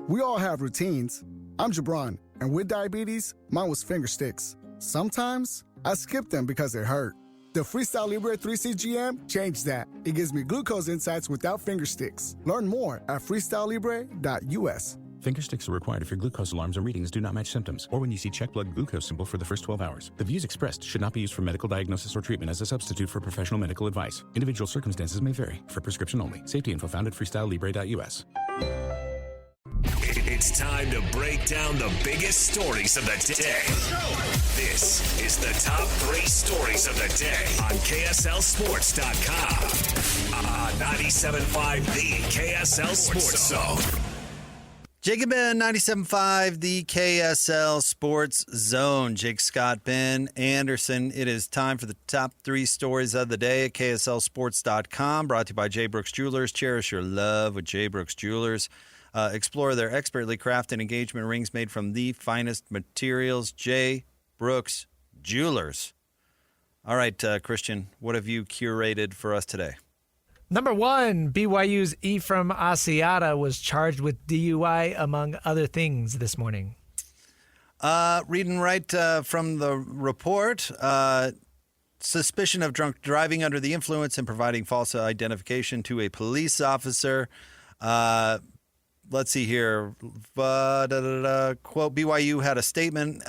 We all have routines. I'm Jabron, and with diabetes, mine was finger sticks. Sometimes I skip them because they hurt. The Freestyle Libre 3CGM changed that. It gives me glucose insights without finger sticks. Learn more at freestylelibre.us. Finger sticks are required if your glucose alarms or readings do not match symptoms, or when you see check blood glucose symbol for the first 12 hours. The views expressed should not be used for medical diagnosis or treatment as a substitute for professional medical advice. Individual circumstances may vary. For prescription only. Safety info found at freestylelibre.us. It's time to break down the biggest stories of the day. This is the top 3 stories of the day on KSLSports.com. 97.5, the KSL Sports Zone. Jacob Ben, 97.5, the KSL Sports Zone. Jake Scott, Ben Anderson. It is time for the top 3 stories of the day at KSLSports.com. Brought to you by J. Brooks Jewelers. Cherish your love with J. Brooks Jewelers. Explore their expertly crafted engagement rings made from the finest materials. J. Brooks Jewelers. All right, Christian, what have you curated for us today? Number 1, BYU's Ephraim Asiata was charged with DUI, among other things, this morning. Reading right from the report, suspicion of drunk driving under the influence and providing false identification to a police officer. Let's see here. Quote, BYU had a statement,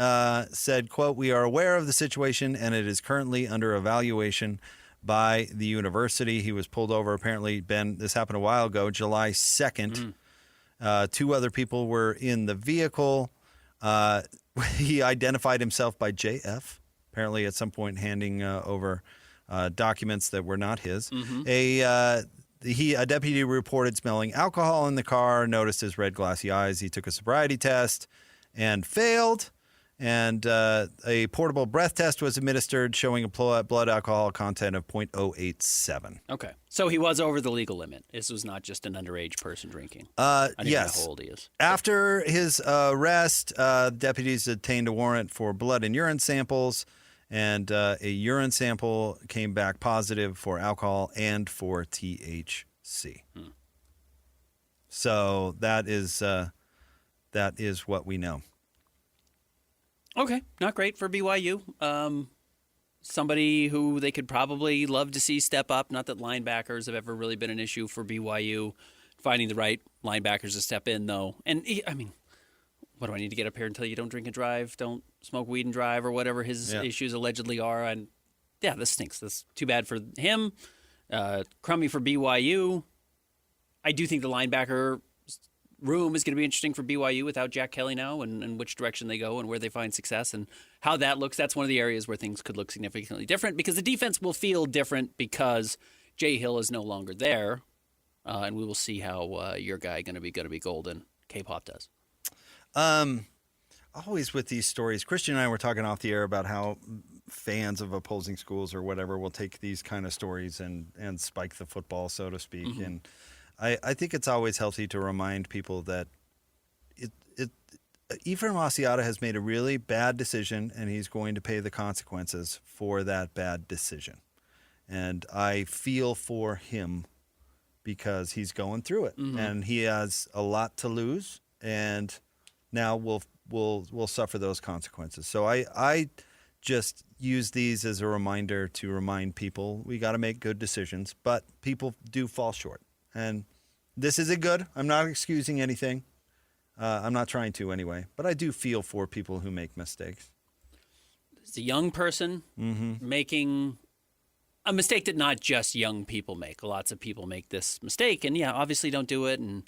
said, quote, we are aware of the situation and it is currently under evaluation by the university. He was pulled over. Apparently, Ben, this happened a while ago, July 2nd. 2 other people were in the vehicle. He identified himself by JF, apparently at some point handing over documents that were not his. A deputy reported smelling alcohol in the car, noticed his red glassy eyes. He took a sobriety test and failed. And a portable breath test was administered showing a blood alcohol content of 0.087. Okay. So he was over the legal limit. This was not just an underage person drinking. I don't know how old he is. After his arrest, deputies obtained a warrant for blood and urine samples, and a urine sample came back positive for alcohol and for THC. So that is what we know. Okay, not great for BYU. Somebody who they could probably love to see step up. Not that linebackers have ever really been an issue for BYU. Finding the right linebackers to step in, though. And, I mean, what do I need to get up here and tell you? Don't drink and drive, don't smoke weed and drive, or whatever his issues allegedly are. And, yeah, this stinks. This is too bad for him. Crummy for BYU. I do think the linebacker room is going to be interesting for BYU without Jack Kelly now, and which direction they go and where they find success and how that looks. That's one of the areas where things could look significantly different because the defense will feel different because Jay Hill is no longer there, and we will see how your guy going to be golden. K-Pop does. Always with these stories, Christian and I were talking off the air about how fans of opposing schools or whatever will take these kind of stories and spike the football, so to speak, and I think it's always healthy to remind people that Ephraim Asiata has made a really bad decision, and he's going to pay the consequences for that bad decision. And I feel for him because he's going through it, and he has a lot to lose, and now we'll suffer those consequences. So I just use these as a reminder to remind people we got to make good decisions, but people do fall short. And this isn't good. I'm not excusing anything. I'm not trying to anyway. But I do feel for people who make mistakes. It's a young person making a mistake that not just young people make. Lots of people make this mistake. And, yeah, obviously don't do it. And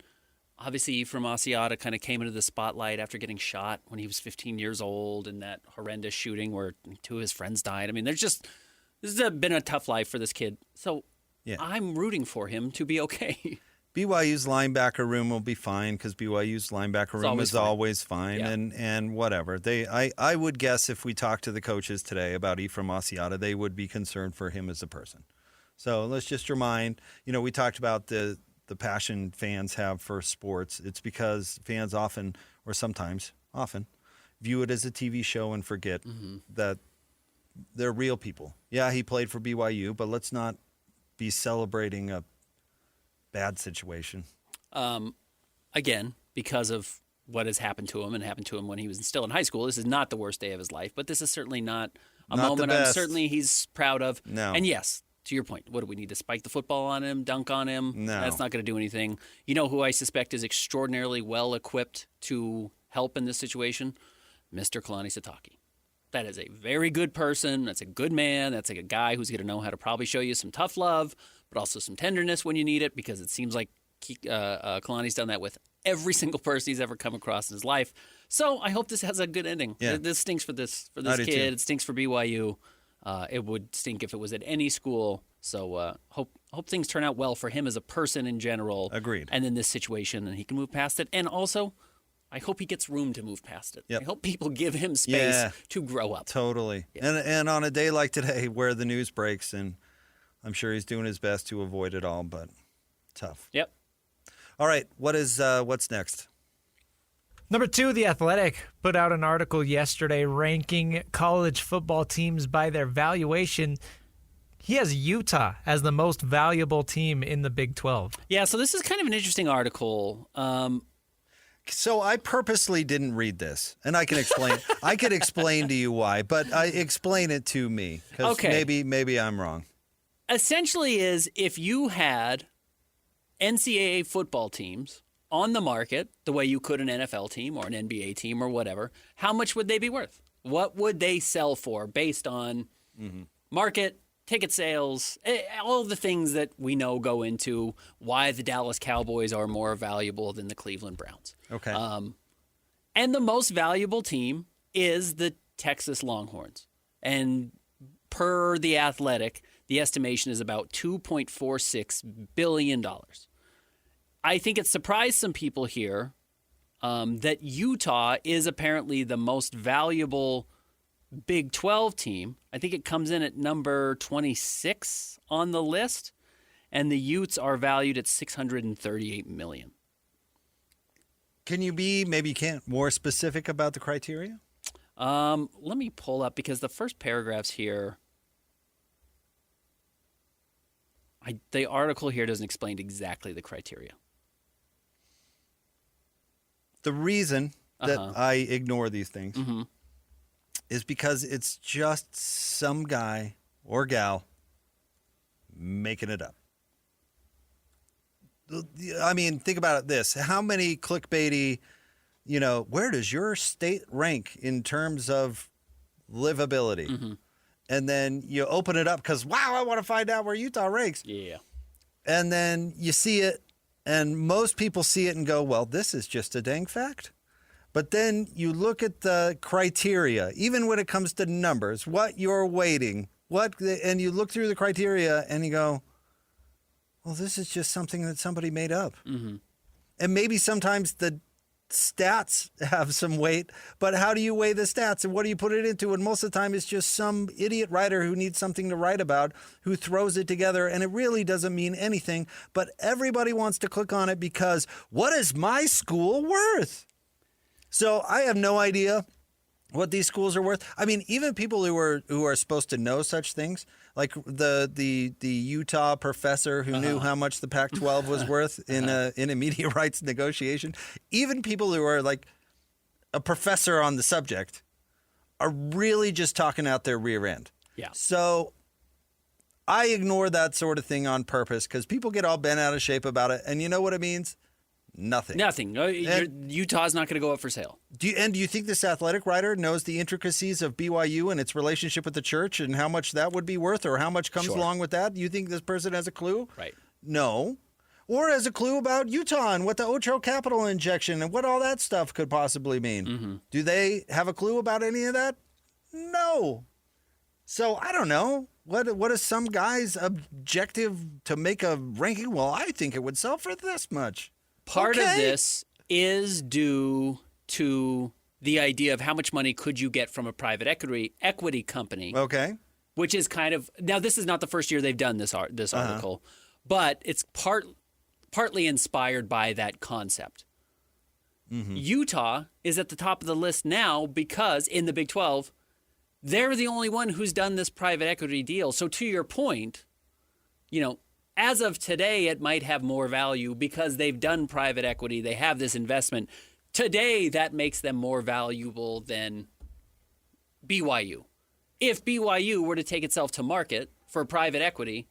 obviously Ephraim Asiata kind of came into the spotlight after getting shot when he was 15 years old in that horrendous shooting where 2 of his friends died. I mean, this has been a tough life for this kid. So I'm rooting for him to be okay. BYU's linebacker room will be fine because BYU's linebacker room is always fine, and whatever. I would guess if we talked to the coaches today about Ephraim Asiata, they would be concerned for him as a person. So let's just remind, we talked about the passion fans have for sports. It's because fans often view it as a TV show and forget that they're real people. Yeah, he played for BYU, but let's not be celebrating a bad situation. Again, because of what has happened to him and happened to him when he was still in high school. This is not the worst day of his life, but this is certainly not a Not the moment best. certainly he's proud of. No. And yes, to your point, what do we need to spike the football on him, dunk on him? No. That's not going to do anything. You know who I suspect is extraordinarily well equipped to help in this situation? Mr. Kalani Sitake. That is a very good person. That's a good man. That's like a guy who's going to know how to probably show you some tough love, but also some tenderness when you need it, because it seems like Kalani's done that with every single person he's ever come across in his life. So I hope this has a good ending. Yeah. This stinks for this I do kid. too. It stinks for BYU. It would stink if it was at any school. So hope things turn out well for him as a person in general. Agreed. And in this situation, and he can move past it. And also, I hope he gets room to move past it. Yep. I hope people give him space Yeah. to grow up. Totally. And on a day like today where the news breaks, and I'm sure he's doing his best to avoid it all, but tough. Yep. All right, what's next? Number 2, The Athletic put out an article yesterday ranking college football teams by their valuation. He has Utah as the most valuable team in the Big 12. Yeah, so this is kind of an interesting article. So I purposely didn't read this, and I can explain. I could explain to you why, but explain it to me, because Okay. maybe I'm wrong. Essentially is if you had NCAA football teams on the market the way you could an NFL team or an NBA team or whatever, how much would they be worth? What would they sell for based on market, ticket sales, all the things that we know go into why the Dallas Cowboys are more valuable than the Cleveland Browns. Okay. And the most valuable team is the Texas Longhorns. And per The Athletic, the estimation is about $2.46 billion. I think it surprised some people here that Utah is apparently the most valuable Big 12 team. I think it comes in at number 26 on the list, and the Utes are valued at $638 million. Can you be, maybe you can't, more specific about the criteria? Let me pull up, because the first paragraphs here, the article here doesn't explain exactly the criteria. The reason that I ignore these things is because it's just some guy or gal making it up. I mean, think about it this. How many clickbaity, where does your state rank in terms of livability? And then you open it up because, wow, I want to find out where Utah ranks. Yeah. And then you see it, and most people see it and go, well, this is just a dang fact. But then you look at the criteria, even when it comes to numbers, what you're weighting, and you look through the criteria and you go, well, this is just something that somebody made up. And maybe sometimes the stats have some weight, but how do you weigh the stats and what do you put it into? And most of the time it's just some idiot writer who needs something to write about who throws it together, and it really doesn't mean anything, but everybody wants to click on it because what is my school worth? So I have no idea what these schools are worth. I mean, even people who are supposed to know such things, like the Utah professor who knew how much the Pac-12 was worth in a media rights negotiation, even people who are like a professor on the subject are really just talking out their rear end. Yeah. So I ignore that sort of thing on purpose because people get all bent out of shape about it, and you know what it means? Nothing. Nothing. Utah's not going to go up for sale. Do you think this athletic writer knows the intricacies of BYU and its relationship with the church and how much that would be worth or how much comes along with that? Do you think this person has a clue? Right. No. Or has a clue about Utah and what the Ocho capital injection and what all that stuff could possibly mean. Do they have a clue about any of that? No. So I don't know. What is some guy's objective to make a ranking? Well, I think it would sell for this much. Part of this is due to the idea of how much money could you get from a private equity company. Okay. Which is kind of, now this is not the first year they've done this article, but it's partly inspired by that concept. Utah is at the top of the list now because in the Big 12, they're the only one who's done this private equity deal. So to your point, As of today, it might have more value because they've done private equity. They have this investment. Today, that makes them more valuable than BYU. If BYU were to take itself to market for private equity,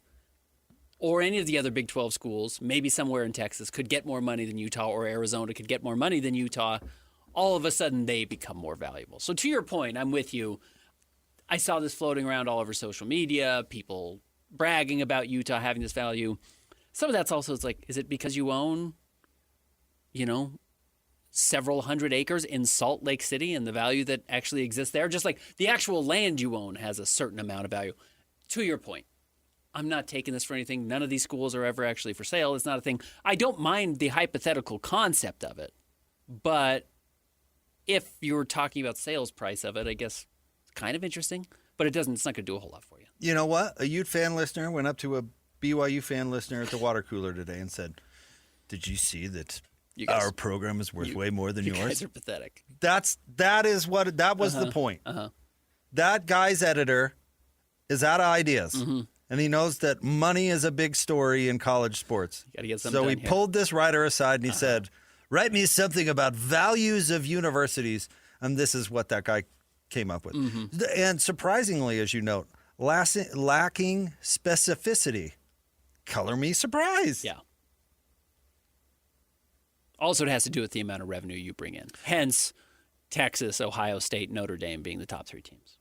or any of the other Big 12 schools, maybe somewhere in Texas, could get more money than Utah, or Arizona could get more money than Utah, all of a sudden they become more valuable. So to your point, I'm with you. I saw this floating around all over social media, people bragging about Utah having this value. Some of that's also, it's like, is it because you own, several hundred acres in Salt Lake City and the value that actually exists there? Just like the actual land you own has a certain amount of value. To your point, I'm not taking this for anything. None of these schools are ever actually for sale. It's not a thing. I don't mind the hypothetical concept of it, but if you're talking about sales price of it, I guess it's kind of interesting, but it's not going to do a whole lot for you. You know what? A Ute fan listener went up to a BYU fan listener at the water cooler today and said, "Did you see that our program is worth way more than yours?" You guys are pathetic. That was the point. That guy's editor is out of ideas. And he knows that money is a big story in college sports. You gotta get something so done he here. pulled this writer aside and he said, "Write me something about values of universities." And this is what that guy came up with. And surprisingly, as you note, lacking specificity. Color me surprised. Yeah. Also, it has to do with the amount of revenue you bring in. Hence, Texas, Ohio State, Notre Dame being the top 3 teams.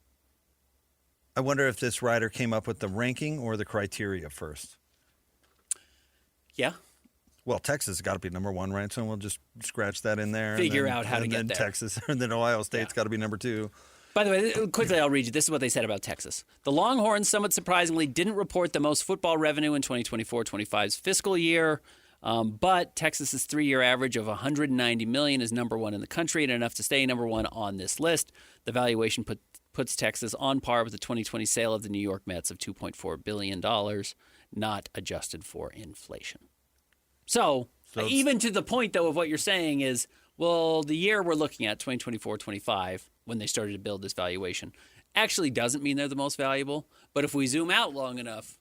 I wonder if this writer came up with the ranking or the criteria first. Yeah. Well, Texas has got to be number 1, right? So we'll just scratch that in there. Figure out how to get there. Texas, and then Ohio State's got to be number 2. By the way, quickly, I'll read you. This is what they said about Texas. The Longhorns, somewhat surprisingly, didn't report the most football revenue in 2024-25's fiscal year, but Texas's 3-year average of $190 million is number 1 in the country and enough to stay number 1 on this list. The valuation puts Texas on par with the 2020 sale of the New York Mets of $2.4 billion, not adjusted for inflation. So even to the point, though, of what you're saying is, well, the year we're looking at, 2024-25, when they started to build this valuation, actually doesn't mean they're the most valuable. But if we zoom out long enough,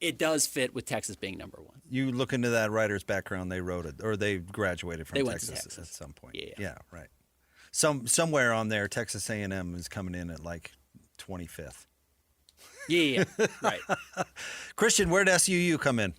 it does fit with Texas being number 1. You look into that writer's background, they wrote it, or they graduated from Texas at some point. Yeah, right. Somewhere on there, Texas A&M is coming in at like 25th. Yeah, right. Christian, where'd SUU come in?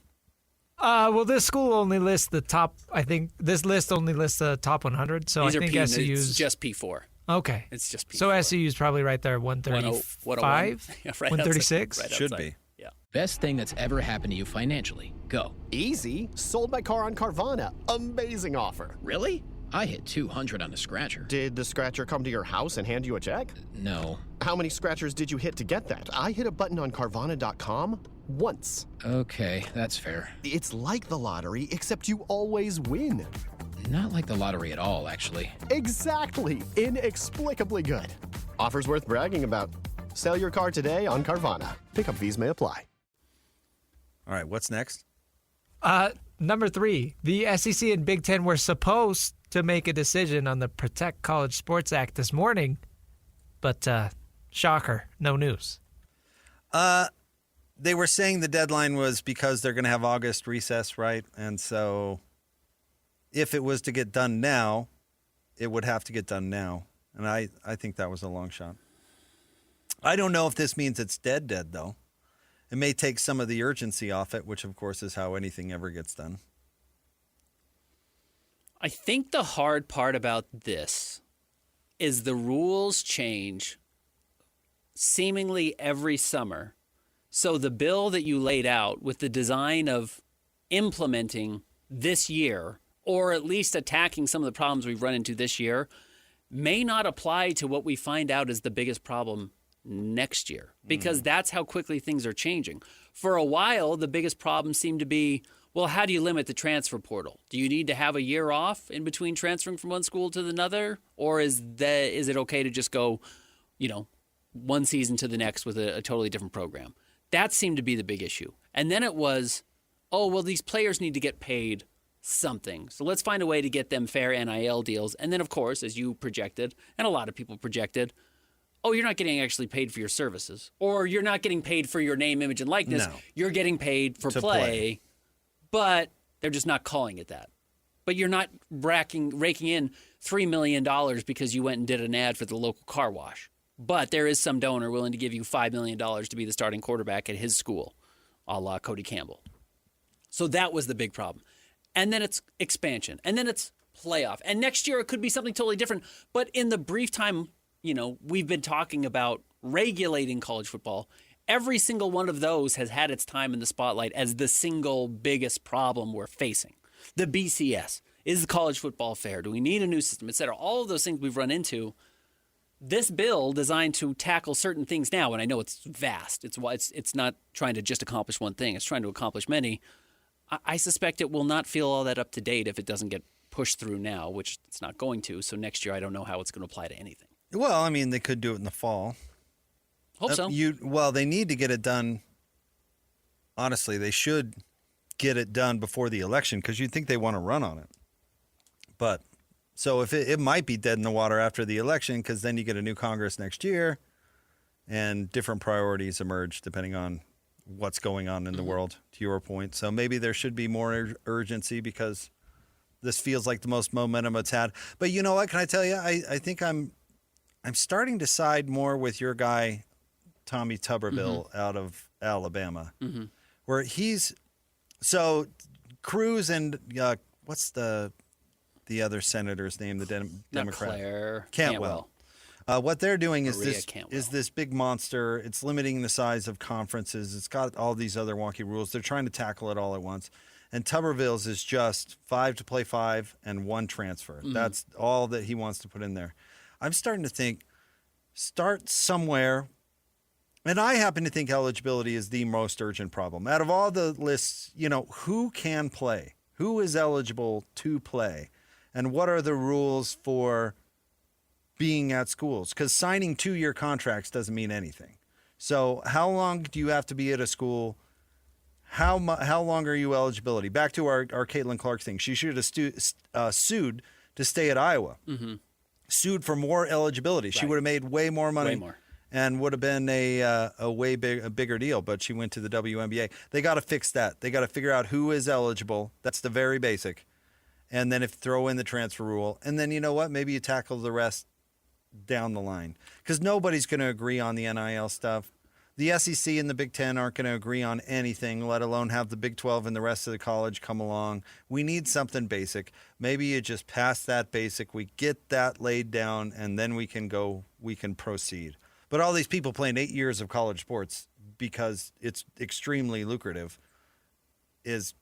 Well, this school only lists the top. I think this list only lists the top 100. So These I are think It's SUU's just P4. Okay. It's just P4. So SUU's probably right there, 135, 136. Should be. Yeah. Best thing that's ever happened to you financially. Go. Easy. Sold my car on Carvana. Amazing offer. Really? I hit 200 on the scratcher. Did the scratcher come to your house and hand you a check? No. How many scratchers did you hit to get that? I hit a button on Carvana.com once. Okay, that's fair. It's like the lottery, except you always win. Not like the lottery at all, actually. Exactly. Inexplicably good. Offers worth bragging about. Sell your car today on Carvana. Pickup fees may apply. All right, what's next? Number 3, the SEC and Big Ten were supposed to make a decision on the Protect College Sports Act this morning, but shocker, no news. They were saying the deadline was because they're going to have August recess, right? And so if it was to get done now, it would have to get done now. And I think that was a long shot. I don't know if this means it's dead, though. It may take some of the urgency off it, which, of course, is how anything ever gets done. I think the hard part about this is the rules change seemingly every summer. So the bill that you laid out with the design of implementing this year, or at least attacking some of the problems we've run into this year, may not apply to what we find out is the biggest problem next year, because that's how quickly things are changing. For a while, the biggest problem seemed to be, well, how do you limit the transfer portal? Do you need to have a year off in between transferring from one school to another? Or is it okay to just go, one season to the next with a totally different program? That seemed to be the big issue. And then it was, these players need to get paid something. So let's find a way to get them fair NIL deals. And then, of course, as you projected, and a lot of people projected, you're not getting actually paid for your services. Or you're not getting paid for your name, image, and likeness. No. You're getting paid for play. but they're just not calling it that. But you're not raking in $3 million because you went and did an ad for the local car wash. But there is some donor willing to give you $5 million to be the starting quarterback at his school, a la Cody Campbell. So that was the big problem. And then it's expansion. And then it's playoff. And next year it could be something totally different. But in the brief time, we've been talking about regulating college football, every single one of those has had its time in the spotlight as the single biggest problem we're facing. The BCS. Is the college football fair? Do we need a new system, et cetera? All of those things we've run into. This bill designed to tackle certain things now, and I know it's vast. It's not trying to just accomplish one thing. It's trying to accomplish many. I suspect it will not feel all that up to date if it doesn't get pushed through now, which it's not going to. So next year, I don't know how it's going to apply to anything. Well, I mean, they could do it in the fall. Hope so. They need to get it done. Honestly, they should get it done before the election because you'd think they want to run on it. But so if it might be dead in the water after the election because then you get a new Congress next year and different priorities emerge depending on what's going on in the world, to your point. So maybe there should be more urgency because this feels like the most momentum it's had. But you know what? Can I tell you? I think I'm starting to side more with your guy, Tommy Tuberville, out of Alabama, where he's so Cruz and what's the other senator's name? The Democrat, Claire Cantwell. What they're doing is Maria Cantwell. this big monster. It's limiting the size of conferences. It's got all these other wonky rules. They're trying to tackle it all at once. And Tuberville's is just 5 to play 5 and 1 transfer. That's all that he wants to put in there. I'm starting to think, start somewhere. And I happen to think eligibility is the most urgent problem. Out of all the lists, who can play? Who is eligible to play? And what are the rules for being at schools? Because signing 2-year contracts doesn't mean anything. So how long do you have to be at a school? How long are you eligibility? Back to our Caitlin Clark thing. She should have sued to stay at Iowa. Sued for more eligibility. She would have made way more money. Way more. And would have been a bigger deal, but she went to the WNBA. They got to fix that. They got to figure out who is eligible. That's the very basic. And then throw in the transfer rule. And then you know what? Maybe you tackle the rest down the line. Because nobody's going to agree on the NIL stuff. The SEC and the Big Ten aren't going to agree on anything, let alone have the Big 12 and the rest of the college come along. We need something basic. Maybe you just pass that basic. We get that laid down, and then we can proceed. But all these people playing 8 years of college sports because it's extremely lucrative is,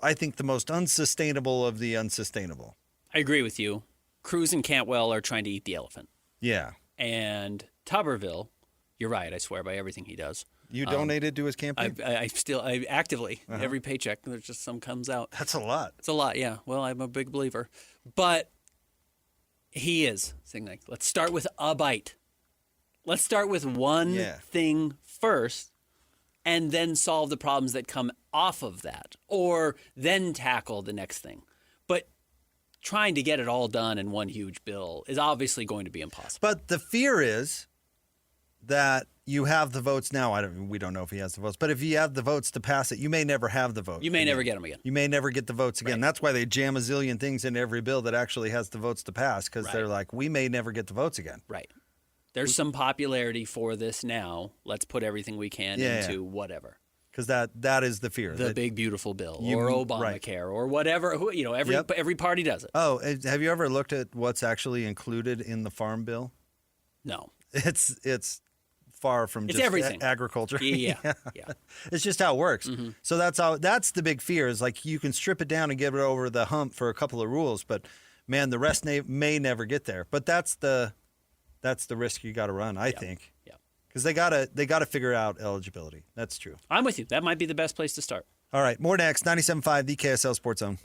I think, the most unsustainable of the unsustainable. I agree with you. Cruz and Cantwell are trying to eat the elephant. Yeah. And Tuberville, you're right, I swear by everything he does. You donated to his campaign? I actively, every paycheck, there's just some comes out. That's a lot. It's a lot, yeah. Well, I'm a big believer. But he is saying, like, let's start with a bite. Let's start with one thing first and then solve the problems that come off of that, or then tackle the next thing. But trying to get it all done in one huge bill is obviously going to be impossible. But the fear is that you have the votes now. We don't know if he has the votes, but if you have the votes to pass it, you may never have the votes. You may never get them again. You may never get the votes again. Right. That's why they jam a zillion things into every bill that actually has the votes to pass, because they're like, we may never get the votes again. Right. There's some popularity for this now. Let's put everything we can into whatever. Because that is the fear. The big, beautiful bill or Obamacare or whatever. Every party does it. Oh, have you ever looked at what's actually included in the farm bill? No. It's far from just everything. Agriculture. Yeah. It's just how it works. So that's the big fear is like you can strip it down and get it over the hump for a couple of rules, but man, the rest may never get there. But that's the risk you got to run, I think. Yeah. Because they gotta figure out eligibility. That's true. I'm with you. That might be the best place to start. All right, more next. 97.5, the KSL Sports Zone.